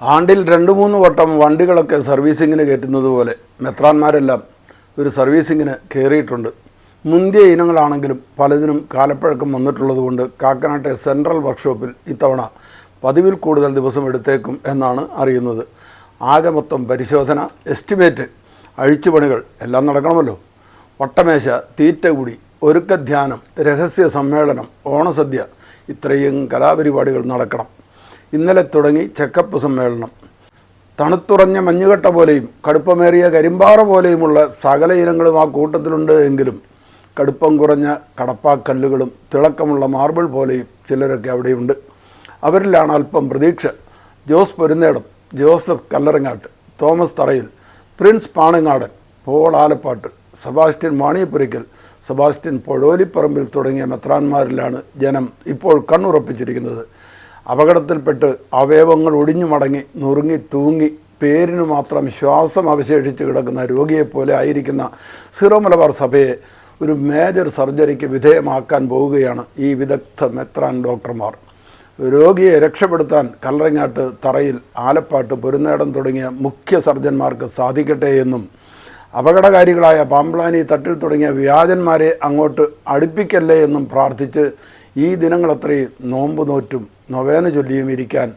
ആണ്ടിൽ 2-3 വട്ടം വണ്ടികളൊക്കെ സർവീസിങ്ങിന് കയറ്റുന്നത് പോലെ മെത്രാന്മാരെല്ലാം ഒരു സർവീസിങ്ങിന് കയറിയിട്ടുണ്ട്. മുന്തിയ ഇനങ്ങളാണെങ്കിലും പലതിനും കാലപ്പഴക്കം വന്നിട്ടുള്ളതുകൊണ്ട് കാക്കനാട്ടെ സെൻട്രൽ വർക്ക്ഷോപ്പിൽ ഇത്തവണ പതിവിൽ കൂടുതൽ ദിവസം എടുത്തേക്കും എന്നാണ് അറിയുന്നത്. ആകെ മൊത്തം പരിശോധന, എസ്റ്റിമേറ്റ്, അഴിച്ചുപണികൾ എല്ലാം നടക്കണമല്ലോ. വട്ടമേശ, തീറ്റകൂടി, ഒരുക്കധ്യാനം, രഹസ്യ സമ്മേളനം, ഓണസദ്യ, ഇത്രയും കലാപരിപാടികൾ നടക്കണം. ഇന്നലെ തുടങ്ങി ചെക്കപ്പ് സമ്മേളനം. തണുത്തുറഞ്ഞ മഞ്ഞുകട്ട പോലെയും കടുപ്പമേറിയ കരിമ്പാറ പോലെയുമുള്ള സകല ഇനങ്ങളും ആ കൂട്ടത്തിലുണ്ട്. എങ്കിലും കടുപ്പം കുറഞ്ഞ കടപ്പാക്കല്ലുകളും തിളക്കമുള്ള മാർബിൾ പോലെയും ചിലരൊക്കെ അവിടെയുണ്ട്. അവരിലാണ് അല്പം പ്രതീക്ഷ. ജോസ് പൊരുന്നേടം, ജോസഫ് കല്ലറങ്ങാട്ട്, തോമസ് തറയിൽ, പ്രിൻസ് പാണങ്ങാടൻ, പോൾ ആലപ്പാട്ട്, സെബാസ്റ്റ്യൻ മാണിയപ്പുരയ്ക്കൽ, സെബാസ്റ്റ്യൻ പൊഴോലിപ്പറമ്പിൽ തുടങ്ങിയ മെത്രാന്മാരിലാണ് ജനം ഇപ്പോൾ കണ്ണുറപ്പിച്ചിരിക്കുന്നത്. അപകടത്തിൽപ്പെട്ട് അവയവങ്ങൾ ഒടിഞ്ഞു മടങ്ങി നുറുങ്ങി തൂങ്ങി പേരിനു മാത്രം ശ്വാസം അവശേഷിച്ച് കിടക്കുന്ന രോഗിയെപ്പോലെ ആയിരിക്കുന്ന സീറോ മലബാർ സഭയെ ഒരു മേജർ സർജറിക്ക് വിധേയമാക്കാൻ പോവുകയാണ് ഈ വിദഗ്ധ മെത്രാൻ ഡോക്ടർമാർ. രോഗിയെ രക്ഷപ്പെടുത്താൻ കല്ലറങ്ങാട്ട്, തറയിൽ, ആലപ്പാട്ട്, പൊരുന്നേടം തുടങ്ങിയ മുഖ്യ സർജന്മാർക്ക് സാധിക്കട്ടെ എന്നും അപകടകാരികളായ പാമ്പ്ലാനി, തട്ടിൽ തുടങ്ങിയ വ്യാജന്മാരെ അങ്ങോട്ട് അടുപ്പിക്കല്ലേ എന്നും പ്രാർത്ഥിച്ച് ഈ ദിനങ്ങളത്രയും നോമ്പ് നോറ്റും നൊവേന ചൊല്ലിയും ഇരിക്കാൻ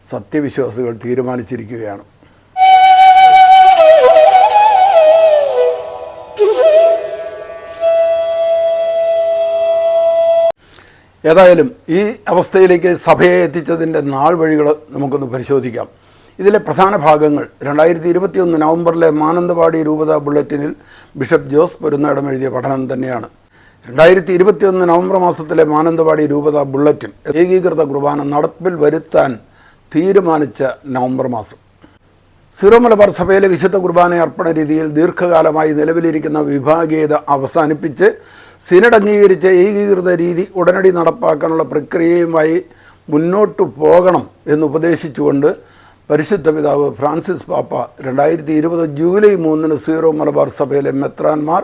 സത്യവിശ്വാസികൾ തീരുമാനിച്ചിരിക്കുകയാണ്. ഏതായാലും ഈ അവസ്ഥയിലേക്ക് സഭയെ എത്തിച്ചതിൻ്റെ നാൾ വഴികൾ നമുക്കൊന്ന് പരിശോധിക്കാം. ഇതിലെ പ്രധാന ഭാഗങ്ങൾ 2021 നവംബറിലെ മാനന്തവാടി രൂപത ബുള്ളറ്റിനിൽ ബിഷപ്പ് ജോസ് പൊരുന്നേടം എഴുതിയ പഠനം തന്നെയാണ്. 2021 നവംബർ മാസത്തിലെ മാനന്തവാടി രൂപത ബുള്ളറ്റിൻ ഏകീകൃത കുർബാന നടപ്പിൽ വരുത്താൻ തീരുമാനിച്ച നവംബർ മാസം. സീറോ മലബാർ സഭയിലെ വിശുദ്ധ കുർബാന അർപ്പണ രീതിയിൽ ദീർഘകാലമായി നിലവിലിരിക്കുന്ന വിഭാഗീയത അവസാനിപ്പിച്ച് സിനഡ് അംഗീകരിച്ച ഏകീകൃത രീതി ഉടനടി നടപ്പാക്കാനുള്ള പ്രക്രിയയുമായി മുന്നോട്ടു പോകണം എന്നുപദേശിച്ചുകൊണ്ട് പരിശുദ്ധ പിതാവ് ഫ്രാൻസിസ് പാപ്പ 2020 ജൂലൈ 3 സീറോ മലബാർ സഭയിലെ മെത്രാന്മാർ,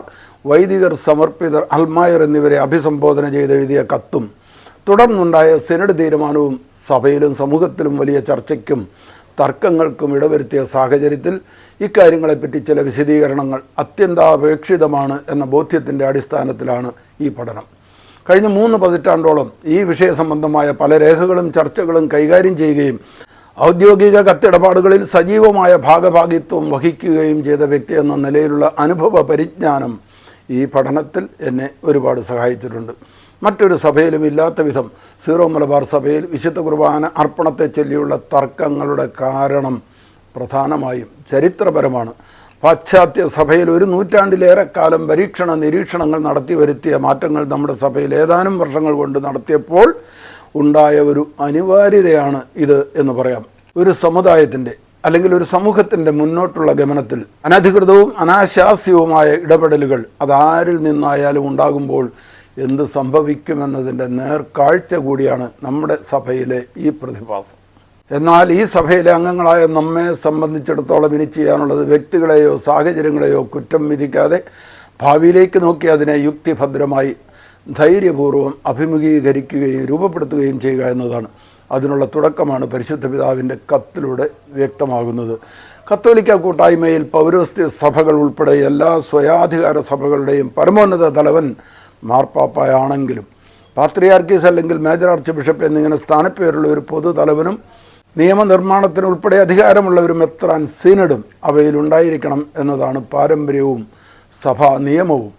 വൈദികർ, സമർപ്പിതർ, അൽമായർ എന്നിവരെ അഭിസംബോധന ചെയ്തെഴുതിയ കത്തും തുടർന്നുണ്ടായ സിനഡ് തീരുമാനവും സഭയിലും സമൂഹത്തിലും വലിയ ചർച്ചയ്ക്കും തർക്കങ്ങൾക്കും ഇടവരുത്തിയ സാഹചര്യത്തിൽ ഇക്കാര്യങ്ങളെപ്പറ്റി ചില വിശദീകരണങ്ങൾ അത്യന്താപേക്ഷിതമാണ് എന്ന ബോധ്യത്തിൻ്റെ അടിസ്ഥാനത്തിലാണ് ഈ പഠനം. കഴിഞ്ഞ 3 പതിറ്റാണ്ടോളം ഈ വിഷയ സംബന്ധമായ പല രേഖകളും ചർച്ചകളും കൈകാര്യം ചെയ്യുകയും ഔദ്യോഗിക കത്തിടപാടുകളിൽ സജീവമായ ഭാഗഭാഗിത്വം വഹിക്കുകയും ചെയ്ത വ്യക്തി എന്ന നിലയിലുള്ള അനുഭവ പരിജ്ഞാനം ഈ പഠനത്തിൽ എന്നെ ഒരുപാട് സഹായിച്ചിട്ടുണ്ട്. മറ്റൊരു സഭയിലും ഇല്ലാത്ത വിധം സീറോ മലബാർ സഭയിൽ വിശുദ്ധ കുർബാന അർപ്പണത്തെ ചൊല്ലിയുള്ള തർക്കങ്ങളുടെ കാരണം പ്രധാനമായും ചരിത്രപരമാണ്. പാശ്ചാത്യ സഭയിൽ 1 നൂറ്റാണ്ടിലേറെ കാലം പരീക്ഷണ നിരീക്ഷണങ്ങൾ നടത്തി വരുത്തിയ മാറ്റങ്ങൾ നമ്മുടെ സഭയിൽ ഏതാനും വർഷങ്ങൾ കൊണ്ട് നടത്തിയപ്പോൾ ഉണ്ടായ ഒരു അനിവാര്യതയാണ് ഇത് എന്ന് പറയാം. ഒരു സമുദായത്തിൻ്റെ അല്ലെങ്കിൽ ഒരു സമൂഹത്തിൻ്റെ മുന്നോട്ടുള്ള ഗമനത്തിൽ അനധികൃതവും അനാശാസ്യവുമായ ഇടപെടലുകൾ അതാരിൽ നിന്നായാലും ഉണ്ടാകുമ്പോൾ എന്ത് സംഭവിക്കുമെന്നതിൻ്റെ നേർക്കാഴ്ച കൂടിയാണ് നമ്മുടെ സഭയിലെ ഈ പ്രതിഭാസം. എന്നാൽ ഈ സഭയിലെ അംഗങ്ങളായ നമ്മെ സംബന്ധിച്ചിടത്തോളം ഇനി ചെയ്യാനുള്ളത് വ്യക്തികളെയോ സാഹചര്യങ്ങളെയോ കുറ്റം വിധിക്കാതെ ഭാവിയിലേക്ക് നോക്കി അതിനെ യുക്തിഭദ്രമായി ധൈര്യപൂർവ്വം അഭിമുഖീകരിക്കുകയും രൂപപ്പെടുത്തുകയും ചെയ്യുക എന്നതാണ്. അതിനുള്ള തുടക്കമാണ് പരിശുദ്ധ പിതാവിൻ്റെ കത്തിലൂടെ വ്യക്തമാകുന്നത്. കത്തോലിക്ക കൂട്ടായ്മയിൽ പൗരസ്ത്യ സഭകൾ ഉൾപ്പെടെ എല്ലാ സ്വയാധികാര സഭകളുടെയും പരമോന്നത തലവൻ മാർപ്പാപ്പയാണെങ്കിലും പാത്രിയാർക്കീസ് അല്ലെങ്കിൽ മേജർ ആർച്ച് ബിഷപ്പ് എന്നിങ്ങനെ സ്ഥാനപ്പേരുള്ള ഒരു പൊതു തലവനും നിയമനിർമ്മാണത്തിനുൾപ്പെടെ അധികാരമുള്ള ഒരു മെത്രാൻ സിനഡും അവയിലുണ്ടായിരിക്കണം എന്നതാണ് പാരമ്പര്യവും സഭാ നിയമവും.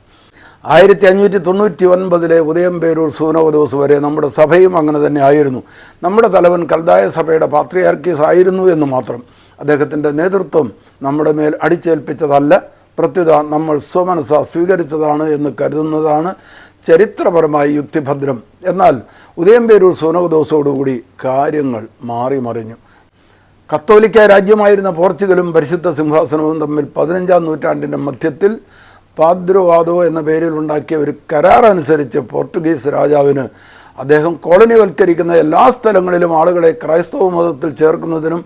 1599 ഉദയംപേരൂർ സൂനോദോസ് വരെ നമ്മുടെ സഭയും അങ്ങനെ തന്നെ ആയിരുന്നു. നമ്മുടെ തലവൻ കൽദായ സഭയുടെ പാത്രിയാർക്കീസ് ആയിരുന്നു എന്ന് മാത്രം. അദ്ദേഹത്തിൻ്റെ നേതൃത്വം നമ്മുടെ മേൽ അടിച്ചേൽപ്പിച്ചതല്ല, പ്രത്യുത നമ്മൾ സ്വമനസ സ്വീകരിച്ചതാണ് എന്ന് കരുതുന്നതാണ് ചരിത്രപരമായി യുക്തിഭദ്രം. എന്നാൽ ഉദയംപേരൂർ സൂനോദോസോടുകൂടി കാര്യങ്ങൾ മാറിമറിഞ്ഞു. കത്തോലിക്ക രാജ്യമായിരുന്ന പോർച്ചുഗലും പരിശുദ്ധ സിംഹാസനവും തമ്മിൽ 15-ാം നൂറ്റാണ്ടിൻ്റെ മധ്യത്തിൽ പാദ്രോവാദോ എന്ന പേരിൽ ഉണ്ടാക്കിയ ഒരു കരാർ അനുസരിച്ച് പോർട്ടുഗീസ് രാജാവിന് അദ്ദേഹം കോളനിവൽക്കരിക്കുന്ന എല്ലാ സ്ഥലങ്ങളിലും ആളുകളെ ക്രൈസ്തവ മതത്തിൽ ചേർക്കുന്നതിനും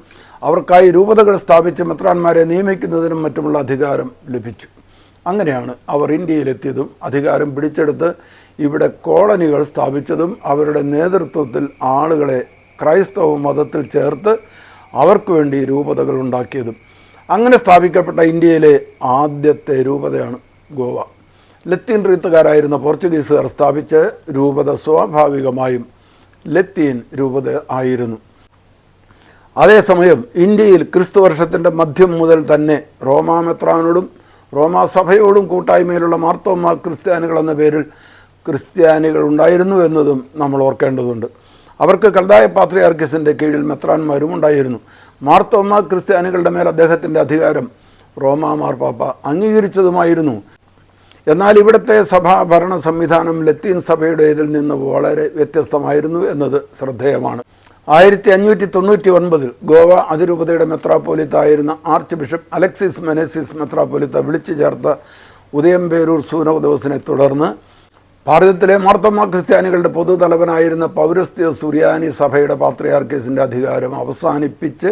അവർക്കായി രൂപതകൾ സ്ഥാപിച്ച് മെത്രാന്മാരെ നിയമിക്കുന്നതിനും മറ്റുമുള്ള അധികാരം ലഭിച്ചു. അങ്ങനെയാണ് അവർ ഇന്ത്യയിലെത്തിയതും അധികാരം പിടിച്ചെടുത്ത് ഇവിടെ കോളനികൾ സ്ഥാപിച്ചതും അവരുടെ നേതൃത്വത്തിൽ ആളുകളെ ക്രൈസ്തവ മതത്തിൽ ചേർത്ത് അവർക്ക് വേണ്ടി രൂപതകൾ ഉണ്ടാക്കിയതും. അങ്ങനെ സ്ഥാപിക്കപ്പെട്ട ഇന്ത്യയിലെ ആദ്യത്തെ രൂപതയാണ് ഗോവ. ലത്തീൻ റീത്തുകാരായിരുന്ന പോർച്ചുഗീസുകാർ സ്ഥാപിച്ച രൂപത സ്വാഭാവികമായും ലത്തീൻ രൂപത ആയിരുന്നു. അതേസമയം ഇന്ത്യയിൽ ക്രിസ്തുവർഷത്തിൻ്റെ മധ്യം മുതൽ തന്നെ റോമാ മെത്രാനോടും റോമാ സഭയോടും കൂട്ടായ്മയിലുള്ള മാർത്തോമാ ക്രിസ്ത്യാനികൾ എന്ന പേരിൽ ക്രിസ്ത്യാനികൾ ഉണ്ടായിരുന്നു എന്നതും നമ്മൾ ഓർക്കേണ്ടതുണ്ട്. അവർക്ക് കൽദായ പാത്രിയാർക്കീസിൻ്റെ കീഴിൽ മെത്രാന്മാരും ഉണ്ടായിരുന്നു. മാർത്തോമാ ക്രിസ്ത്യാനികളുടെ മേൽ അദ്ദേഹത്തിൻ്റെ അധികാരം റോമാ മാർപ്പാപ്പ അംഗീകരിച്ചതുമായിരുന്നു. എന്നാൽ ഇവിടുത്തെ സഭാ ഭരണ സംവിധാനം ലത്തീൻ സഭയുടേതിൽ നിന്ന് വളരെ വ്യത്യസ്തമായിരുന്നു എന്നത് ശ്രദ്ധേയമാണ്. 1599 ഗോവ അതിരൂപതയുടെ മെത്രാപ്പോലിത്തായിരുന്ന ആർച്ച് ബിഷപ്പ് അലക്സിസ് മെനസിസ് മെത്രാപ്പോലിത്ത വിളിച്ചു ചേർത്ത ഉദയംപേരൂർ സൂനോദോസിനെ തുടർന്ന് ഭാരതത്തിലെ മാർത്തോമാ ക്രിസ്ത്യാനികളുടെ പൊതുതലവനായിരുന്ന പൗരസ്ത്യ സുറിയാനി സഭയുടെ പാത്രിയാർക്കീസിൻ്റെ അധികാരം അവസാനിപ്പിച്ച്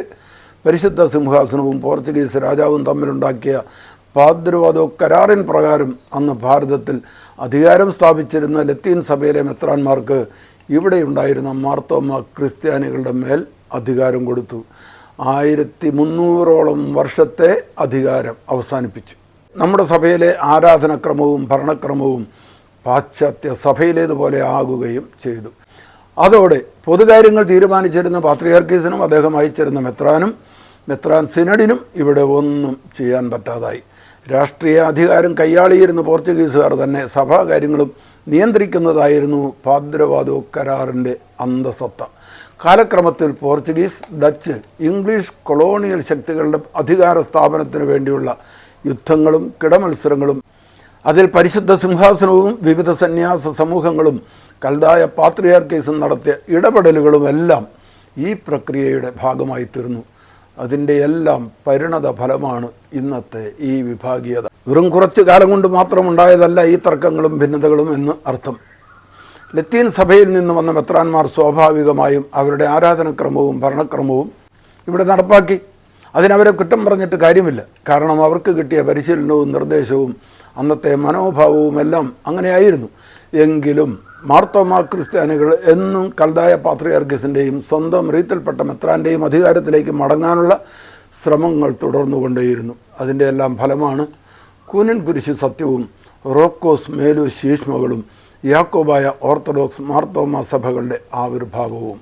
പരിശുദ്ധ സിംഹാസനവും പോർച്ചുഗീസ് രാജാവും തമ്മിലുണ്ടാക്കിയ പാദ്രുവാദോ കരാറിൻ പ്രകാരം അന്ന് ഭാരതത്തിൽ അധികാരം സ്ഥാപിച്ചിരുന്ന ലത്തീൻ സഭയിലെ മെത്രാന്മാർക്ക് ഇവിടെയുണ്ടായിരുന്ന മാർത്തോമാ ക്രിസ്ത്യാനികളുടെ മേൽ അധികാരം കൊടുത്തു. 1300ഓളം വർഷത്തെ അധികാരം അവസാനിപ്പിച്ചു. നമ്മുടെ സഭയിലെ ആരാധനക്രമവും ഭരണക്രമവും പാശ്ചാത്യ സഭയിലേതുപോലെ ആകുകയും ചെയ്തു. അതോടെ പൊതുകാര്യങ്ങൾ തീരുമാനിച്ചിരുന്ന പാത്രിയാർക്കീസിനും അദ്ദേഹം അയച്ചിരുന്ന മെത്രാൻ സിനഡിനും ഇവിടെ ഒന്നും ചെയ്യാൻ പറ്റാതായി. രാഷ്ട്രീയ അധികാരം കൈയാളിയിരുന്ന പോർച്ചുഗീസുകാർ തന്നെ സഭാകാര്യങ്ങളും നിയന്ത്രിക്കുന്നതായിരുന്നു പാദ്രവാദോ കരാറിൻ്റെ അന്തസത്ത. കാലക്രമത്തിൽ പോർച്ചുഗീസ്, ഡച്ച്, ഇംഗ്ലീഷ് കൊളോണിയൽ ശക്തികളുടെ അധികാര സ്ഥാപനത്തിന് വേണ്ടിയുള്ള യുദ്ധങ്ങളും കിടമത്സരങ്ങളും അതിൽ പരിശുദ്ധ സിംഹാസനവും വിവിധ സന്യാസ സമൂഹങ്ങളും കൽദായ പാത്രിയാർക്കീസും നടത്തിയ ഇടപെടലുകളുമെല്ലാം ഈ പ്രക്രിയയുടെ ഭാഗമായി തീർന്നു. അതിൻ്റെ എല്ലാം പരിണത ഫലമാണ് ഇന്നത്തെ ഈ വിഭാഗീയത. വെറും കുറച്ചു കാലം കൊണ്ട് മാത്രമുണ്ടായതല്ല ഈ തർക്കങ്ങളും ഭിന്നതകളും എന്ന് അർത്ഥം. ലത്തീൻ സഭയിൽ നിന്ന് വന്ന മെത്രാന്മാർ സ്വാഭാവികമായും അവരുടെ ആരാധനക്രമവും ഭരണക്രമവും ഇവിടെ നടപ്പാക്കി. അതിനവരെ കുറ്റം പറഞ്ഞിട്ട് കാര്യമില്ല. കാരണം അവർക്ക് കിട്ടിയ പരിശീലനവും നിർദ്ദേശവും അന്നത്തെ മനോഭാവവും എല്ലാം അങ്ങനെയായിരുന്നു. എങ്കിലും മാർത്തോമാ ക്രിസ്ത്യാനികൾ എന്നും കൽദായ പാത്രിയാർക്കീസിൻ്റെയും സ്വന്തം റീത്തിൽപ്പെട്ട മെത്രാൻ്റെയും അധികാരത്തിലേക്ക് മടങ്ങാനുള്ള ശ്രമങ്ങൾ തുടർന്നുകൊണ്ടേയിരുന്നു. അതിൻ്റെ എല്ലാം ഫലമാണ് കൂനൻ കുരിശ് സത്യവും റോക്കോസ് മേലു ശീഷ്മകളും യാക്കോബായ ഓർത്തഡോക്സ് മാർത്തോമാ സഭകളുടെ ആവിർഭാവവും.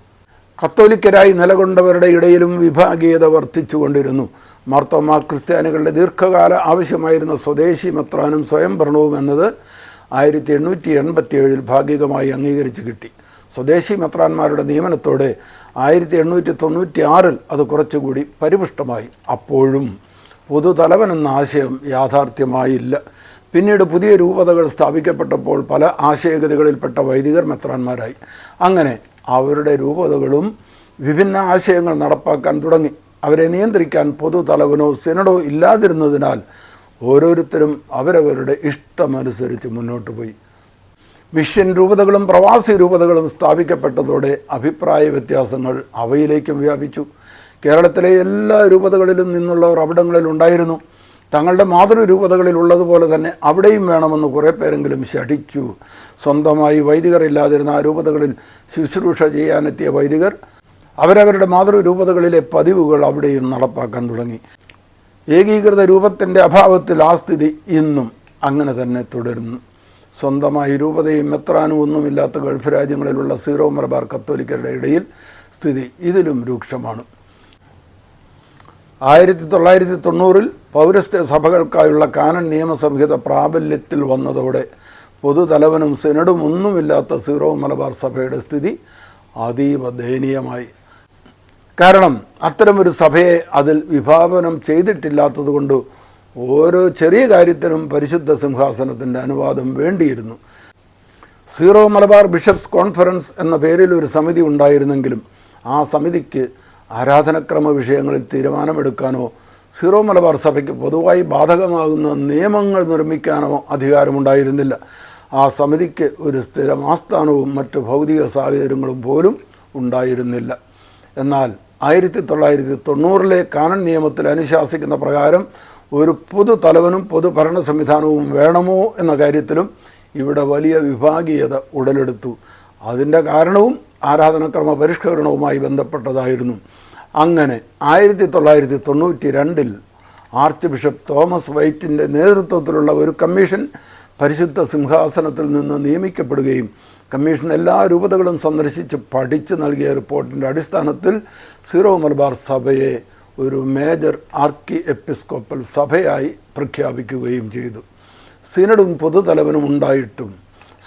കത്തോലിക്കരായി നിലകൊണ്ടവരുടെ ഇടയിലും വിഭാഗീയത വർദ്ധിച്ചുകൊണ്ടിരുന്നു. മാർത്തോമാ ക്രിസ്ത്യാനികളുടെ ദീർഘകാല ആവശ്യമായിരുന്ന സ്വദേശി മെത്രാനും സ്വയംഭരണവും എന്നത് 1887 ഭാഗികമായി അംഗീകരിച്ച് കിട്ടി. സ്വദേശി മെത്രാന്മാരുടെ നിയമനത്തോടെ 1896 അത് കുറച്ചുകൂടി പരിപുഷ്ടമായി. അപ്പോഴും പൊതുതലവൻ എന്ന ആശയം യാഥാർത്ഥ്യമായില്ല. പിന്നീട് പുതിയ രൂപതകൾ സ്ഥാപിക്കപ്പെട്ടപ്പോൾ പല ആശയഗതികളിൽപ്പെട്ട വൈദികർ മെത്രാന്മാരായി. അങ്ങനെ അവരുടെ രൂപതകളും വിഭിന്ന ആശയങ്ങൾ നടപ്പാക്കാൻ തുടങ്ങി. അവരെ നിയന്ത്രിക്കാൻ പൊതുതലവനോ സിനഡോ ഇല്ലാതിരുന്നതിനാൽ ഓരോരുത്തരും അവരവരുടെ ഇഷ്ടമനുസരിച്ച് മുന്നോട്ട് പോയി. മിഷൻ രൂപതകളും പ്രവാസി രൂപതകളും സ്ഥാപിക്കപ്പെട്ടതോടെ അഭിപ്രായ വ്യത്യാസങ്ങൾ അവയിലേക്കും വ്യാപിച്ചു. കേരളത്തിലെ എല്ലാ രൂപതകളിലും നിന്നുള്ളവർ അവിടങ്ങളിൽ ഉണ്ടായിരുന്നു. തങ്ങളുടെ മാതൃരൂപതകളിൽ ഉള്ളതുപോലെ തന്നെ അവിടെയും വേണമെന്ന് കുറേ പേരെങ്കിലും ശഠിച്ചു. സ്വന്തമായി വൈദികർ ഇല്ലാതിരുന്ന ആ രൂപതകളിൽ ശുശ്രൂഷ ചെയ്യാനെത്തിയ വൈദികർ അവരവരുടെ മാതൃരൂപതകളിലെ പതിവുകൾ അവിടെയും നടപ്പാക്കാൻ തുടങ്ങി. ഏകീകൃത രൂപത്തിൻ്റെ അഭാവത്തിൽ ആ സ്ഥിതി ഇന്നും അങ്ങനെ തന്നെ തുടരുന്നു. സ്വന്തമായി രൂപതയും മെത്രാനും ഒന്നുമില്ലാത്ത ഗൾഫ് രാജ്യങ്ങളിലുള്ള സീറോ മലബാർ കത്തോലിക്കരുടെ ഇടയിൽ സ്ഥിതി ഇതിലും രൂക്ഷമാണ്. 1990 പൗരസ്ത്യ സഭകൾക്കായുള്ള കാനൻ നിയമസംഹിത പ്രാബല്യത്തിൽ വന്നതോടെ പൊതുതലവനും സിനഡും ഒന്നുമില്ലാത്ത സീറോ മലബാർ സഭയുടെ സ്ഥിതി അതീവ ദയനീയമായി. കാരണം അത്തരമൊരു സഭയെ അതിൽ വിഭാവനം ചെയ്തിട്ടില്ലാത്തതുകൊണ്ട് ഓരോ ചെറിയ കാര്യത്തിനും പരിശുദ്ധ സിംഹാസനത്തിൻ്റെ അനുവാദം വേണ്ടിയിരുന്നു. സീറോ മലബാർ ബിഷപ്സ് കോൺഫറൻസ് എന്ന പേരിൽ ഒരു സമിതി ഉണ്ടായിരുന്നെങ്കിലും ആ സമിതിക്ക് ആരാധനക്രമ വിഷയങ്ങളിൽ തീരുമാനമെടുക്കാനോ സീറോ മലബാർ സഭയ്ക്ക് പൊതുവായി ബാധകമാകുന്ന നിയമങ്ങൾ നിർമ്മിക്കാനോ അധികാരമുണ്ടായിരുന്നില്ല. ആ സമിതിക്ക് ഒരു സ്ഥിരം ആസ്ഥാനവും മറ്റ് ഭൗതിക സാഹചര്യങ്ങളും പോലും ഉണ്ടായിരുന്നില്ല. എന്നാൽ 1990 കാനൻ നിയമത്തിൽ അനുശാസിക്കുന്ന പ്രകാരം ഒരു പൊതു തലവനും പൊതുഭരണ സംവിധാനവും വേണമോ എന്ന കാര്യത്തിലും ഇവിടെ വലിയ വിഭാഗീയത ഉടലെടുത്തു. അതിൻ്റെ കാരണവും ആരാധനക്രമ പരിഷ്കരണവുമായി ബന്ധപ്പെട്ടതായിരുന്നു. അങ്ങനെ 1992 ആർച്ച് ബിഷപ്പ് തോമസ് വൈറ്റിൻ്റെ നേതൃത്വത്തിലുള്ള ഒരു കമ്മീഷൻ പരിശുദ്ധ സിംഹാസനത്തിൽ നിന്ന് നിയമിക്കപ്പെടുകയും കമ്മീഷൻ എല്ലാ രൂപതകളും സന്ദർശിച്ച് പഠിച്ചു നൽകിയ റിപ്പോർട്ടിൻ്റെ അടിസ്ഥാനത്തിൽ സീറോ മലബാർ സഭയെ ഒരു മേജർ ആർക്കി എപ്പിസ്കോപ്പൽ സഭയായി പ്രഖ്യാപിക്കുകയും ചെയ്തു. സിനഡും പൊതുതലവനും ഉണ്ടായിട്ടും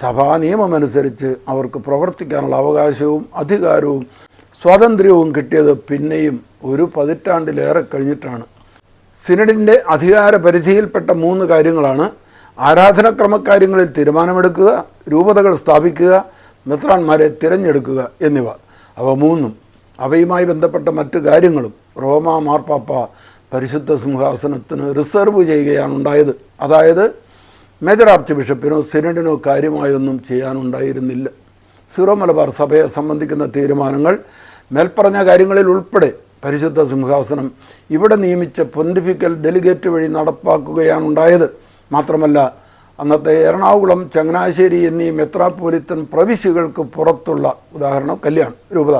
സഭാ നിയമമനുസരിച്ച് അവർക്ക് പ്രവർത്തിക്കാനുള്ള അവകാശവും അധികാരവും സ്വാതന്ത്ര്യവും കിട്ടിയത് പിന്നെയും ഒരു പതിറ്റാണ്ടിലേറെ കഴിഞ്ഞിട്ടാണ്. സിനഡിൻ്റെ അധികാര പരിധിയിൽപ്പെട്ട 3 കാര്യങ്ങളാണ്: ആരാധനക്രമക്കാര്യങ്ങളിൽ തീരുമാനമെടുക്കുക, രൂപതകൾ സ്ഥാപിക്കുക, മെത്രാന്മാരെ തിരഞ്ഞെടുക്കുക എന്നിവ. അവ 3 അവയുമായി ബന്ധപ്പെട്ട മറ്റു കാര്യങ്ങളും റോമാ മാർപ്പാപ്പ പരിശുദ്ധ സിംഹാസനത്തിന് റിസർവ് ചെയ്യുകയാണ് ഉണ്ടായത്. അതായത് മേജർ ആർച്ച് ബിഷപ്പിനോ സിനഡിനോ കാര്യമായൊന്നും ചെയ്യാനുണ്ടായിരുന്നില്ല. സീറോ മലബാർ സഭയെ സംബന്ധിക്കുന്ന തീരുമാനങ്ങൾ മേൽപ്പറഞ്ഞ കാര്യങ്ങളിൽ ഉൾപ്പെടെ പരിശുദ്ധ സിംഹാസനം ഇവിടെ നിയമിച്ച പൊന്തിഫിക്കൽ ഡെലിഗേറ്റ് വഴി നടപ്പാക്കുകയാണ് ഉണ്ടായത്. മാത്രമല്ല, അന്നത്തെ എറണാകുളം, ചങ്ങനാശ്ശേരി എന്നീ മെത്രാപ്പോലിത്തൻ പ്രവിശ്യകൾക്ക് പുറത്തുള്ള, ഉദാഹരണം കല്യാൺ രൂപത,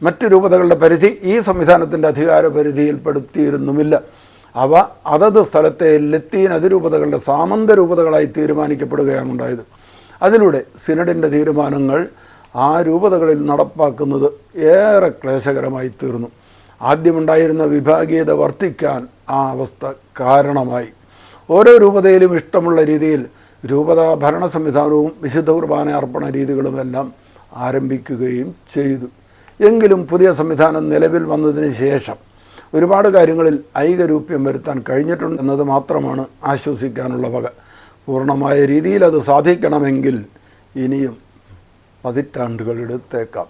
മറ്റ് രൂപതകളുടെ പരിധി ഈ സംവിധാനത്തിൻ്റെ അധികാര പരിധിയിൽപ്പെടുത്തിയിരുന്നുമില്ല. അവ അതത് സ്ഥലത്തെ ലത്തീൻ അതിരൂപതകളുടെ സാമന്ത രൂപതകളായി തീരുമാനിക്കപ്പെടുകയാണ് ഉണ്ടായത്. അതിലൂടെ സിനഡിൻ്റെ തീരുമാനങ്ങൾ ആ രൂപതകളിൽ നടപ്പാക്കുന്നത് ഏറെ ക്ലേശകരമായി തീർന്നു. ആദ്യമുണ്ടായിരുന്ന വിഭാഗീയത വർദ്ധിക്കാൻ ആ അവസ്ഥ കാരണമായി. ഓരോ രൂപതയിലും ഇഷ്ടമുള്ള രീതിയിൽ രൂപതാ ഭരണ സംവിധാനവും വിശുദ്ധ കുർബാന അർപ്പണ രീതികളുമെല്ലാം ആരംഭിക്കുകയും ചെയ്തു. എങ്കിലും പുതിയ സംവിധാനം നിലവിൽ വന്നതിന് ശേഷം ഒരുപാട് കാര്യങ്ങളിൽ ഐകരൂപ്യം വരുത്താൻ കഴിഞ്ഞിട്ടുണ്ട് എന്നത് മാത്രമാണ് ആശ്വസിക്കാനുള്ള വക. പൂർണ്ണമായ രീതിയിൽ അത് സാധിക്കണമെങ്കിൽ ഇനിയും പതിറ്റാണ്ടുകൾ എടുത്തേക്കാം.